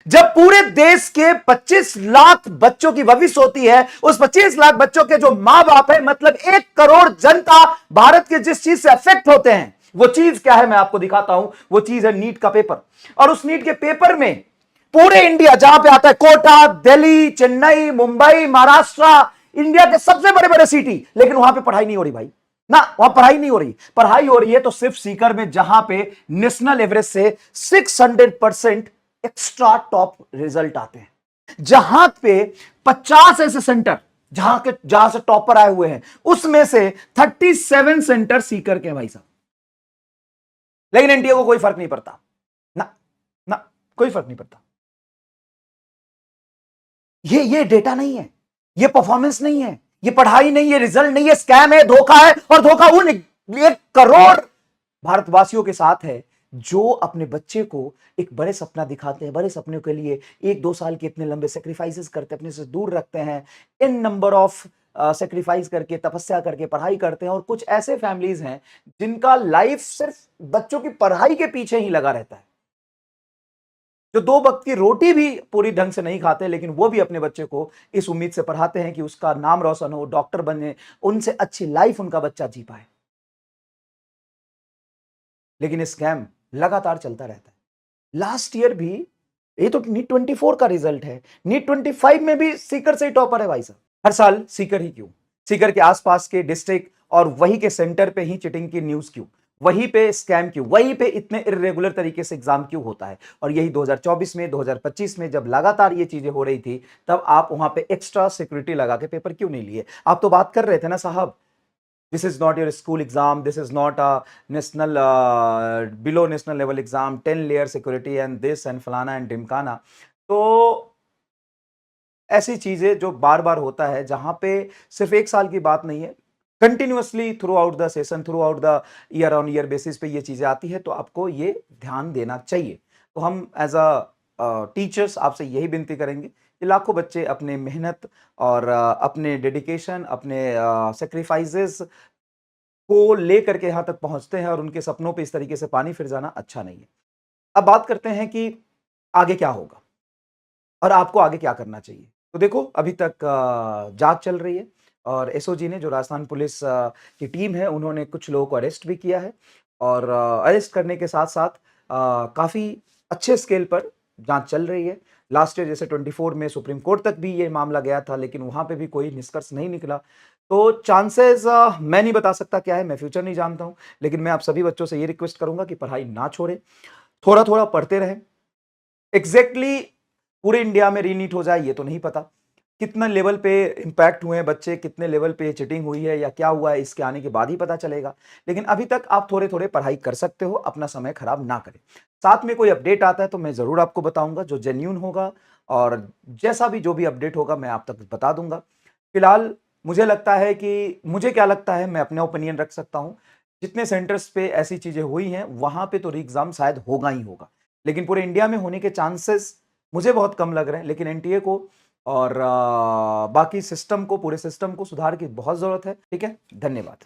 जब पूरे देश के 25 लाख बच्चों की भविष्य होती है, उस 25 लाख बच्चों के जो मां बाप है, मतलब 1 करोड़ जनता भारत के जिस चीज से अफेक्ट होते हैं, वो चीज क्या है मैं आपको दिखाता हूं। वो चीज है नीट का पेपर। और उस नीट के पेपर में पूरे इंडिया जहां पे आता है, कोटा, दिल्ली, चेन्नई, मुंबई, महाराष्ट्र, इंडिया के सबसे बड़े बड़े सिटी, लेकिन वहां पे पढ़ाई नहीं हो रही भाई ना। वहां पढ़ाई नहीं हो रही। पढ़ाई हो रही है तो सिर्फ सीकर में, जहां पे नेशनल एवरेज से 600% एक्स्ट्रा टॉप रिजल्ट आते हैं। जहां पे 50 ऐसे सेंटर जहां से टॉपर आए हुए हैं, उसमें से 37 सेंटर सीकर के हैं भाई साहब। लेकिन एनटीए को कोई फर्क नहीं पड़ता ना, ना कोई फर्क नहीं पड़ता। ये डेटा नहीं है, ये परफॉर्मेंस नहीं है, ये पढ़ाई नहीं है, रिजल्ट नहीं है, स्कैम है, धोखा है। और धोखा उन 1 करोड़ भारतवासियों के साथ है जो अपने बच्चे को एक बड़े सपना दिखाते हैं, बड़े सपने के लिए 1-2 साल के इतने लंबे सेक्रीफाइसेस करते हैं, अपने से दूर रखते हैं, इन नंबर ऑफ सेक्रीफाइस करके, तपस्या करके पढ़ाई करते हैं। और कुछ ऐसे फैमिलीज हैं जिनका लाइफ सिर्फ बच्चों की पढ़ाई के पीछे ही लगा रहता है, जो 2 वक्त की रोटी भी पूरी ढंग से नहीं खाते, लेकिन वो भी अपने बच्चे को इस उम्मीद से पढ़ाते हैं कि उसका नाम रोशन हो, डॉक्टर बने, उनसे अच्छी लाइफ उनका बच्चा जी पाए। लेकिन स्कैम लगातार चलता रहता है। लास्ट ईयर भी, ये तो नीट 24 का रिजल्ट है, नीट 25 में भी सीकर से ही टॉपर है भाई साहब। हर साल सीकर ही क्यों? सीकर के आसपास के डिस्ट्रिक्ट और वही के सेंटर पे ही चिटिंग की न्यूज क्यों? वहीं पे स्कैम क्यों? वहीं पे इतने इरेगुलर तरीके से एग्जाम क्यों होता है? और यही 2024 में, 2025 में जब लगातार ये चीजें हो रही थी, तब आप वहां पे एक्स्ट्रा सिक्योरिटी लगा के पेपर क्यों नहीं लिए? आप तो बात कर रहे थे ना साहब, this is not your school exam, this is not a national below national level exam, 10 layer security and this and फलाना and ढिमकाना। तो ऐसी चीजें जो बार बार होता है, जहां पे सिर्फ 1 साल की बात नहीं है, continuously through out the session, through out the year on year basis पे ये चीजें आती है, तो आपको ये ध्यान देना चाहिए। तो हम एज अ टीचर्स आपसे यही विनती करेंगे कि लाखों बच्चे अपने मेहनत और अपने डेडिकेशन, अपने सेक्रीफाइसेस को लेकर के यहां तक पहुंचते हैं, और उनके सपनों पे इस तरीके से पानी फिर जाना अच्छा नहीं है। अब बात करते हैं कि आगे क्या होगा और आपको आगे क्या करना चाहिए। तो देखो, अभी तक जांच चल रही है, और एसओजी ने, जो राजस्थान पुलिस की टीम है, उन्होंने कुछ लोगों को अरेस्ट भी किया है। और अरेस्ट करने के साथ साथ काफी अच्छे स्केल पर जांच चल रही है। लास्ट ईयर जैसे 24 में सुप्रीम कोर्ट तक भी ये मामला गया था, लेकिन वहां पे भी कोई निष्कर्ष नहीं निकला। तो चांसेस मैं नहीं बता सकता क्या है, मैं फ्यूचर नहीं जानता हूं, लेकिन मैं आप सभी बच्चों से ये रिक्वेस्ट करूंगा कि पढ़ाई ना छोड़ें, थोड़ा थोड़ा पढ़ते रहें। एग्जैक्टली पूरे इंडिया में रीनीट हो जाए ये तो नहीं पता, कितना लेवल पे इंपैक्ट हुए हैं बच्चे, कितने लेवल पे चीटिंग हुई है या क्या हुआ है, इसके आने के बाद ही पता चलेगा। लेकिन अभी तक आप थोड़े थोड़े पढ़ाई कर सकते हो, अपना समय खराब ना करें। साथ में कोई अपडेट आता है तो मैं जरूर आपको बताऊंगा, जो जेन्यून होगा, और जैसा भी जो भी अपडेट होगा मैं आप तक बता दूंगा। फिलहाल मुझे लगता है कि, मुझे क्या लगता है, मैं अपने ओपिनियन रख सकता हूं, जितने सेंटर्स पे ऐसी चीजें हुई हैं वहां पे तो री एग्जाम शायद होगा ही होगा, लेकिन पूरे इंडिया में होने के चांसेस मुझे बहुत कम लग रहे हैं। लेकिन एनटीए को और बाकी सिस्टम को, पूरे सिस्टम को सुधार की बहुत जरूरत है। ठीक है, धन्यवाद।